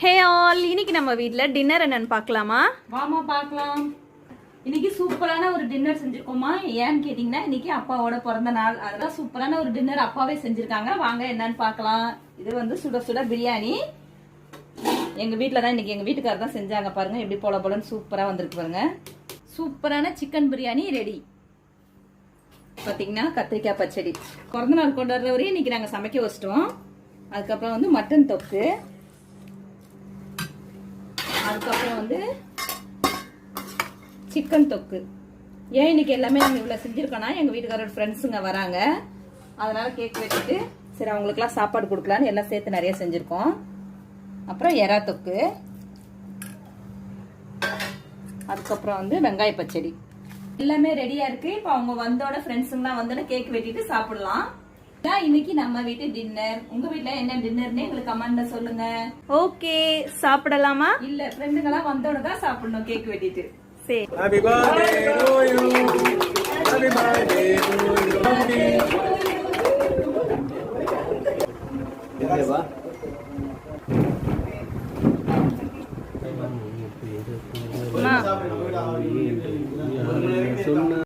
Hey all, இன்னைக்கு நம்ம வீட்டில் டின்னர் என்னன்னு பார்க்கலாமா? வாமா பார்க்கலாம். இன்னைக்கு சூப்பரான ஒரு டின்னர் செஞ்சிருக்கோமா. ஏன்னு கேட்டீங்கன்னா இன்னைக்கு அப்பாவோட பிறந்த நாள், அதெல்லாம் சூப்பரான ஒரு டின்னர் அப்பாவே செஞ்சிருக்காங்க. வாங்க என்னன்னு பார்க்கலாம். இது வந்து சுட சுட பிரியாணி. எங்க வீட்டில் தான் இன்னைக்கு எங்க வீட்டுக்காரர் தான் செஞ்சாங்க. பாருங்க எப்படி போல போலன்னு சூப்பராக வந்திருக்கு பாருங்க. சூப்பரான சிக்கன் பிரியாணி ரெடி. பார்த்தீங்கன்னா கத்திரிக்காய் பச்சடி. பிறந்த நாள் கொண்டாடுறவரையும் இன்னைக்கு நாங்கள் சமைக்க வச்சிட்டோம். அதுக்கப்புறம் வந்து மட்டன் தொக்கு, அதுக்கப்புறம் வந்து சிக்கன் தொக்கு. ஏன் இன்னைக்கு எல்லாமே நாங்கள் இவ்வளோ செஞ்சுருக்கோன்னா எங்கள் வீட்டுக்காரோட ஃப்ரெண்ட்ஸுங்க வராங்க, அதனால கேக் வெட்டிட்டு சரி அவங்களுக்குலாம் சாப்பாடு கொடுக்கலான்னு எல்லாம் சேர்த்து நிறைய செஞ்சுருக்கோம். அப்புறம் எறா தொக்கு, அதுக்கப்புறம் வந்து வெங்காய பச்சடி எல்லாமே ரெடியா இருக்கு. இப்போ அவங்க வந்தோட ஃப்ரெண்ட்ஸுங்கலாம் வந்தோட கேக் வெட்டிட்டு சாப்பிடலாம். இன்னைக்கு நம்ம வீட்டு டின்னர். உங்க வீட்ல என்ன டின்னர்னு எங்களுக்கு கமெண்ட்ல சொல்லுங்க. ஓகே, சாப்பிடலாமா? இல்ல, ஃப்ரெண்டுங்கலாம் வந்தோட தான் சாப்பிடணும் கேக் வெட்டிட்டு. சரி. Happy birthday to you. Happy birthday to you. அம்மா